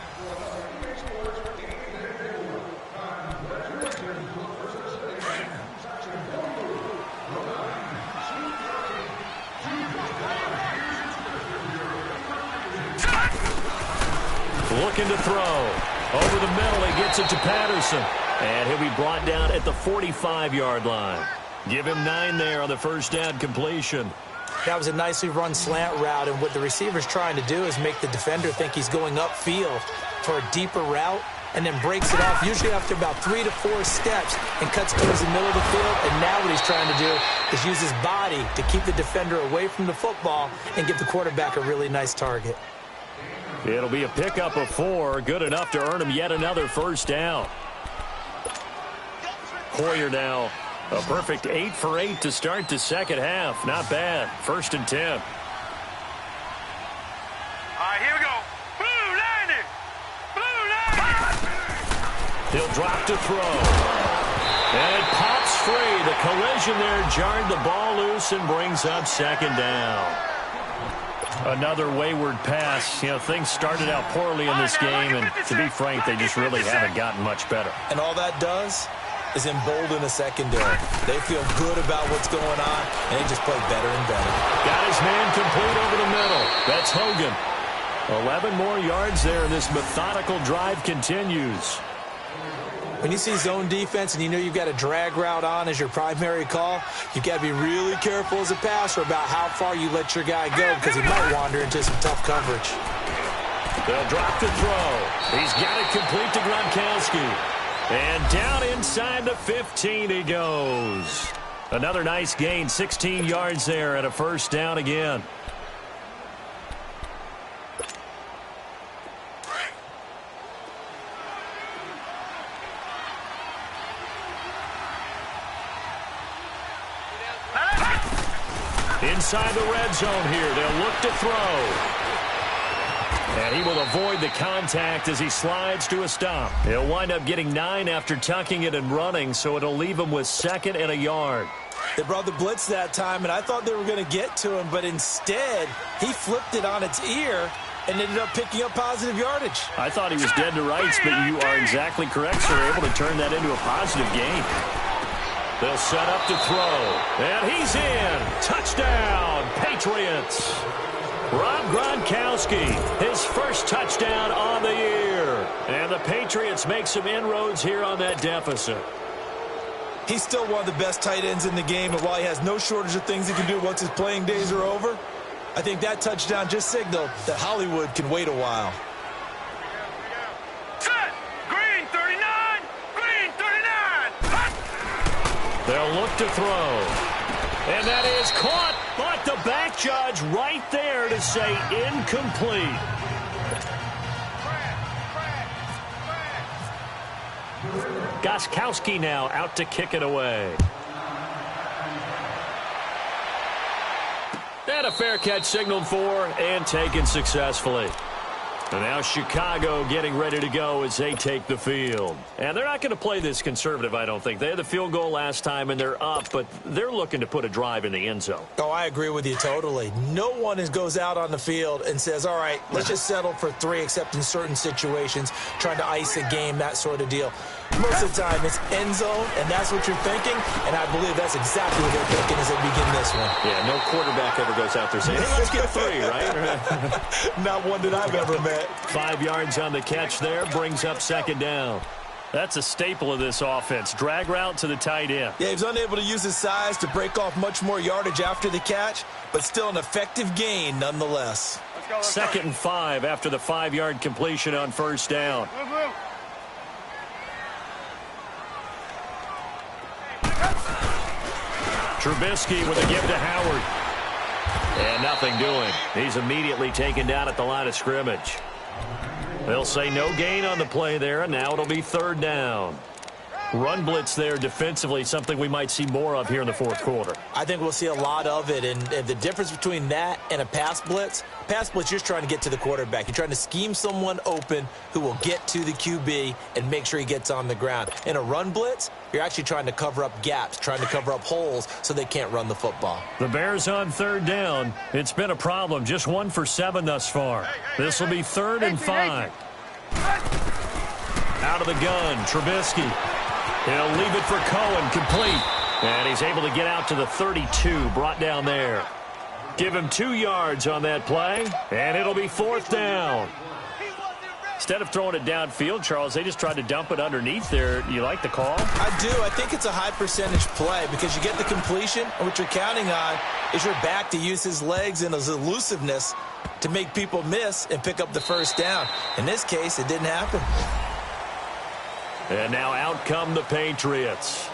Looking to throw. Over the middle, he gets it to Patterson. And he'll be brought down at the 45-yard line. Give him 9 there on the 1st down completion. That was a nicely run slant route, and what the receiver's trying to do is make the defender think he's going upfield for a deeper route, and then breaks it off, usually after about 3 to 4 steps, and cuts towards the middle of the field. And now what he's trying to do is use his body to keep the defender away from the football and give the quarterback a really nice target. It'll be a pickup of 4, good enough to earn him yet another 1st down. Hoyer now, a perfect 8 for 8 to start the 2nd half. Not bad. 1st and 10. All right, here we go. Blue 90. Blue 90. He'll drop to throw. And it pops free. The collision there jarred the ball loose and brings up second down. Another wayward pass. You know, things started out poorly in this game, and to be frank, they just really haven't gotten much better. And all that does is embolden the secondary. They feel good about what's going on, and they just play better and better. Got his man complete over the middle. That's Hogan. 11 more yards there, and this methodical drive continues. When you see zone defense and you know you've got a drag route on as your primary call, you've got to be really careful as a passer about how far you let your guy go because he might wander into some tough coverage. They'll drop the throw. He's got it complete to Gronkowski. And down inside the 15 he goes. Another nice gain, 16 yards there and a first down again. Inside the red zone here, they'll look to throw. And he will avoid the contact as he slides to a stop. He'll wind up getting 9 after tucking it and running, so it'll leave him with 2nd and a yard. They brought the blitz that time, and I thought they were going to get to him, but instead, he flipped it on its ear and ended up picking up positive yardage. I thought he was dead to rights, but you are exactly correct, sir. Able to turn that into a positive gain. They'll set up to throw. And he's in. Touchdown, Patriots. Rob Gronkowski, his first touchdown on the year. And the Patriots make some inroads here on that deficit. He's still one of the best tight ends in the game, and while he has no shortage of things he can do once his playing days are over, I think that touchdown just signaled that Hollywood can wait a while. Set. Green 39. Green 39. Hot. They'll look to throw. And that is caught, but the back judge right there to say incomplete. Gronkowski now out to kick it away. And a fair catch signaled for and taken successfully. And now Chicago getting ready to go as they take the field. And they're not going to play this conservative, I don't think. They had the field goal last time, and they're up, but they're looking to put a drive in the end zone. Oh, I agree with you totally. No one goes out on the field and says, all right, let's just settle for 3, except in certain situations, trying to ice a game, that sort of deal. Most of the time, it's end zone, and that's what you're thinking, and I believe that's exactly what they're thinking as they begin this one. Yeah, no quarterback ever goes out there saying, hey, let's get 3, right? Not one that I've ever met. 5 yards on the catch there, brings up second down. That's a staple of this offense. Drag route to the tight end. Yeah, he was unable to use his size to break off much more yardage after the catch, but still an effective gain nonetheless. Let's go. 2nd and 5 after the 5-yard completion on first down. Move, move. Trubisky with a give to Howard. And nothing doing. He's immediately taken down at the line of scrimmage. They'll say no gain on the play there, and now it'll be 3rd down. Run blitz there defensively, something we might see more of here in the 4th quarter. I think we'll see a lot of it, and the difference between that and a pass blitz, you're just trying to get to the quarterback. You're trying to scheme someone open who will get to the QB and make sure he gets on the ground. In a run blitz, you're actually trying to cover up gaps, trying to cover up holes so they can't run the football. The Bears on 3rd down. It's been a problem. Just 1 for 7 thus far. This will be 3rd and 5. Out of the gun, Trubisky. He'll leave it for Cohen, complete. And he's able to get out to the 32, brought down there. Give him 2 yards on that play, and it'll be 4th down. Instead of throwing it downfield, Charles, they just tried to dump it underneath there. You like the call? I do. I think it's a high percentage play because you get the completion, and what you're counting on is your back to use his legs and his elusiveness to make people miss and pick up the first down. In this case, it didn't happen. And now out come the Patriots.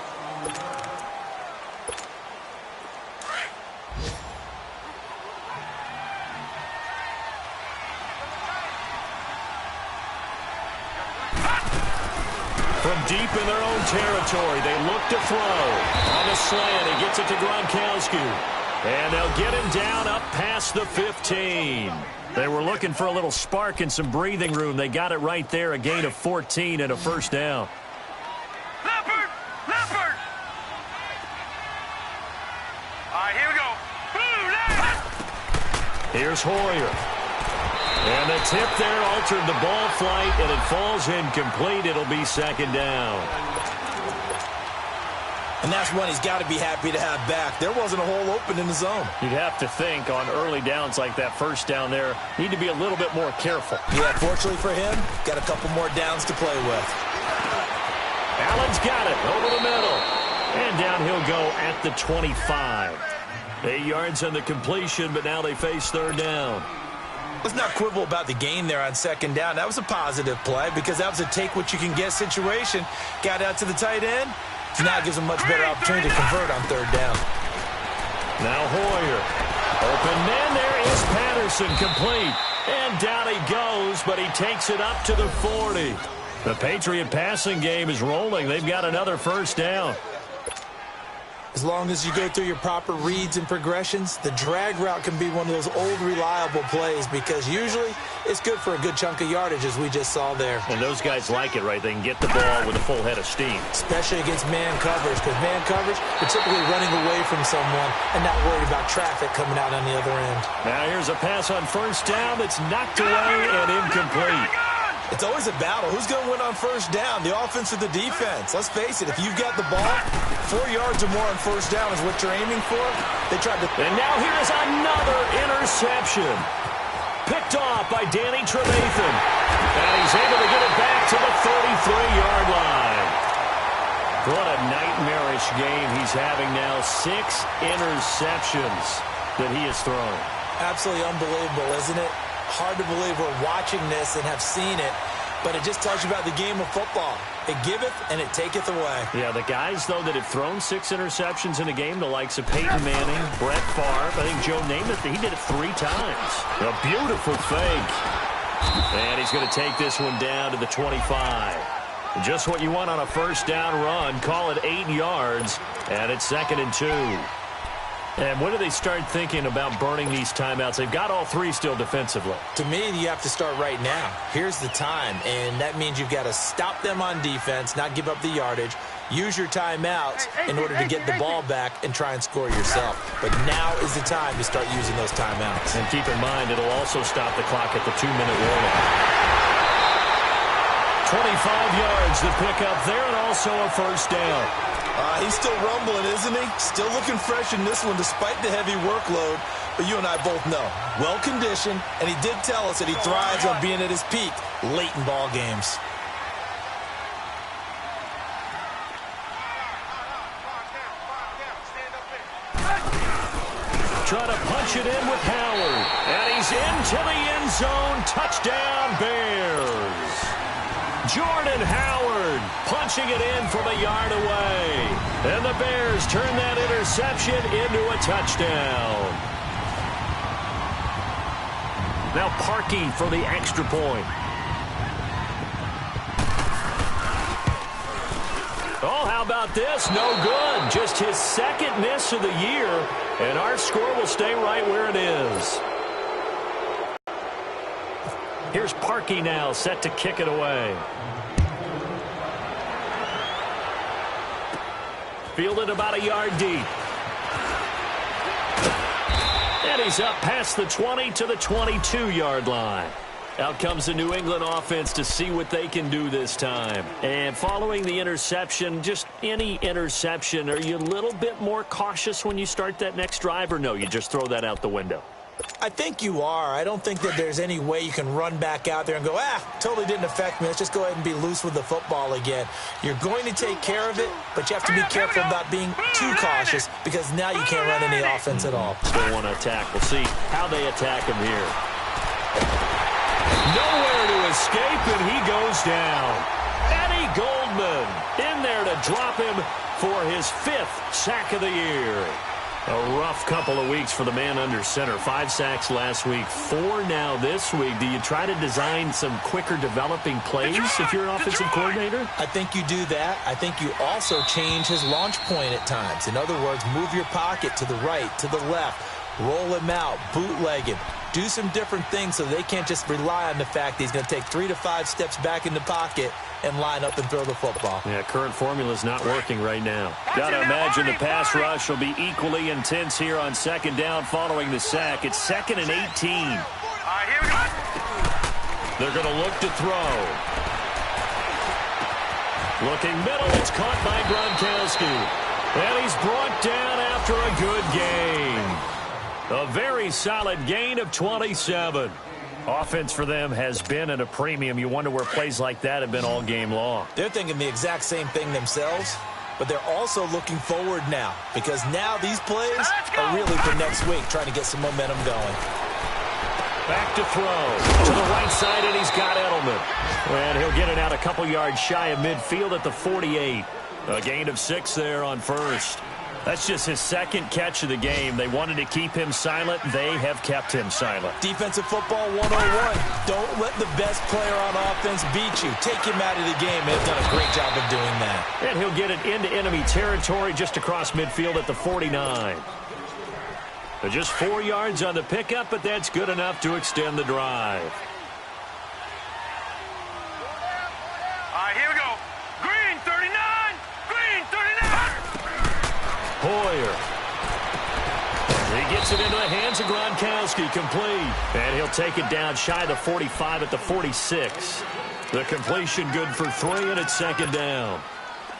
From deep in their own territory, they look to throw. On the slant, he gets it to Gronkowski. And they'll get him down up past the 15. They were looking for a little spark and some breathing room. They got it right there, a gain of 14 and a first down. Leopard! Leopard! Here's Hoyer. And the tip there altered the ball flight, and it falls incomplete. It'll be second down. And that's one he's got to be happy to have back. There wasn't a hole open in the zone. You'd have to think on early downs like that first down there, need to be a little bit more careful. Yeah, fortunately for him, got a couple more downs to play with. Allen's got it over the middle. And down he'll go at the 25. 8 yards on the completion, but now they face third down. Let's not quibble about the gain there on second down. That was a positive play because that was a take-what-you-can-get situation. Got out to the tight end. Now gives him a much better opportunity to convert on third down. Now Hoyer. Open man, there is Patterson, complete. And down he goes, but he takes it up to the 40. The Patriot passing game is rolling. They've got another first down. As long as you go through your proper reads and progressions, the drag route can be one of those old reliable plays because usually it's good for a good chunk of yardage, as we just saw there. And those guys like it, right? They can get the ball with a full head of steam. Especially against man coverage, because man coverage, you're typically running away from someone and not worried about traffic coming out on the other end. Now here's a pass on first down that's knocked away and incomplete. It's always a battle. Who's going to win on first down, the offense or the defense? Let's face it, if you've got the ball, 4 yards or more on first down is what you're aiming for. They tried to... And now here's another interception. Picked off by Danny Trevathan. And he's able to get it back to the 33-yard line. What a nightmarish game he's having now. 6 interceptions that he has thrown. Absolutely unbelievable, isn't it? Hard to believe we're watching this and have seen it, but it just tells you about the game of football. It giveth and it taketh away. Yeah, the guys, though, that have thrown 6 interceptions in a game, the likes of Peyton Manning, Brett Favre, I think Joe Namath, he did it 3 times. A beautiful fake. And he's going to take this one down to the 25. Just what you want on a first down run. Call it 8 yards, and it's 2nd and 2. And when do they start thinking about burning these timeouts? They've got all 3 still defensively. To me, you have to start right now. Here's the time, and that means you've got to stop them on defense, not give up the yardage, use your timeouts in order to get the ball back and try and score yourself. But now is the time to start using those timeouts. And keep in mind, it'll also stop the clock at the 2-minute warning. 25 yards to pick up there, and also a first down. He's still rumbling, isn't he? Still looking fresh in this one despite the heavy workload. But you and I both know, well-conditioned, and he did tell us that he thrives on being at his peak late in ball games. Trying to punch it in with Howard. And he's into the end zone. Touchdown, Bears. Jordan Howard punching it in from a yard away. And the Bears turn that interception into a touchdown. Now Parkey for the extra point. Oh, how about this? No good. Just his 2nd miss of the year. And our score will stay right where it is. Here's Parkey now, set to kick it away. Fielded about a yard deep. And he's up past the 20 to the 22-yard line. Out comes the New England offense to see what they can do this time. And following the interception, just any interception, are you a little bit more cautious when you start that next drive, or no, you just throw that out the window? I think you are. I don't think that there's any way you can run back out there and go, totally didn't affect me. Let's just go ahead and be loose with the football again. You're going to take care of it, but you have to be careful about being too cautious because now you can't run any offense at all. Still want to attack. We'll see how they attack him here. Nowhere to escape, and he goes down. Eddie Goldman in there to drop him for his 5th sack of the year. A rough couple of weeks for the man under center. 5 sacks last week, 4 now this week. Do you try to design some quicker developing plays if you're an offensive coordinator? I think you do that. I think you also change his launch point at times. In other words, move your pocket to the right, to the left, roll him out, bootleg him. do some different things so they can't just rely on the fact that he's going to take 3 to 5 steps back in the pocket and line up and throw the football. Yeah, current formula is not working right now. Got to imagine the pass rush will be equally intense here on second down following the sack. It's 2nd and 18. All right, here we go. They're going to look to throw. Looking middle, it's caught by Gronkowski. And he's brought down after a good gain. A very solid gain of 27. Offense for them has been at a premium. You wonder where plays like that have been all game long. They're thinking the exact same thing themselves, but they're also looking forward now because now these plays are really for next week, trying to get some momentum going. Back to throw to the right side, and he's got Edelman. And he'll get it out a couple yards shy of midfield at the 48. A gain of 6 there on first. That's just his 2nd catch of the game. They wanted to keep him silent. They have kept him silent. Defensive football 101. Don't let the best player on offense beat you. Take him out of the game. They've done a great job of doing that. And he'll get it into enemy territory just across midfield at the 49. Just 4 yards on the pickup, but that's good enough to extend the drive. All right, here we go. Green 39. Green 39. Hoyer. He gets it into the hands of Gronkowski, complete. And he'll take it down shy of the 45 at the 46. The completion good for 3, and it's 2nd down.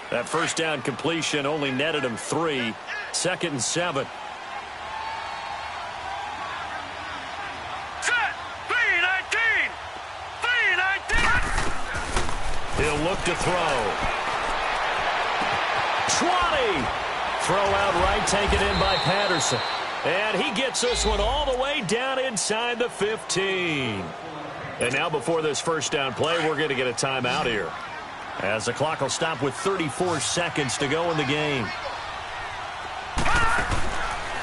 That first down completion only netted him 3. 2nd and 7. He'll look to throw. 20. Throw out right, taken in by Patterson. And he gets this one all the way down inside the 15. And now before this first down play, we're going to get a timeout here, as the clock will stop with 34 seconds to go in the game.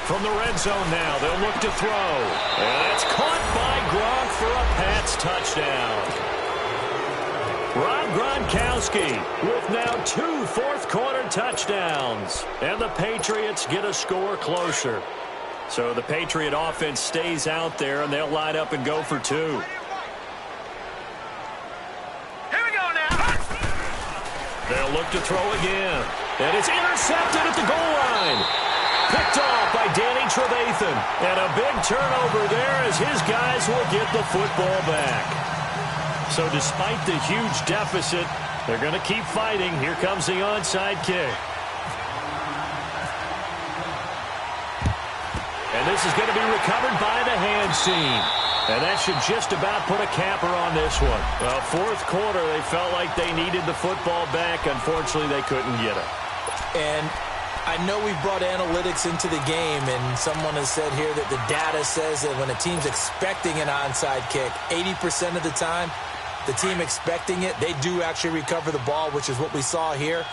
From the red zone now, they'll look to throw. And it's caught by Gronk for a Pats touchdown. Rob Gronkowski with now 2 fourth-quarter touchdowns. And the Patriots get a score closer. So the Patriot offense stays out there, and they'll line up and go for 2. Here we go now. They'll look to throw again. And it's intercepted at the goal line. Picked off by Danny Trevathan. And a big turnover there as his guys will get the football back. So despite the huge deficit, they're going to keep fighting. Here comes the onside kick. And this is going to be recovered by the hands team. And that should just about put a capper on this one. Well, 4th quarter, they felt like they needed the football back. Unfortunately, they couldn't get it. And I know we've brought analytics into the game, and someone has said here that the data says that when a team's expecting an onside kick, 80% of the time, the team expecting it, they do actually recover the ball, which is what we saw here.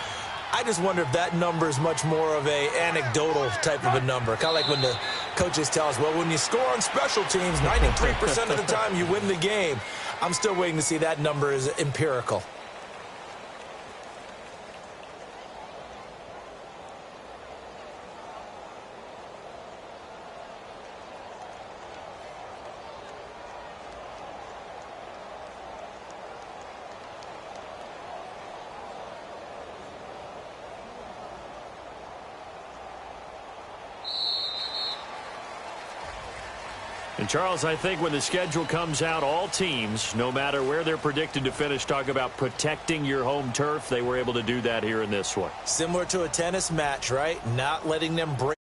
I just wonder if that number is much more of a anecdotal type of a number. Kind of like when the coaches tell us, well, when you score on special teams, 93% of the time you win the game. I'm still waiting to see that number is empirical. And, Charles, I think when the schedule comes out, all teams, no matter where they're predicted to finish, talk about protecting your home turf. They were able to do that here in this one. Similar to a tennis match, right? Not letting them break.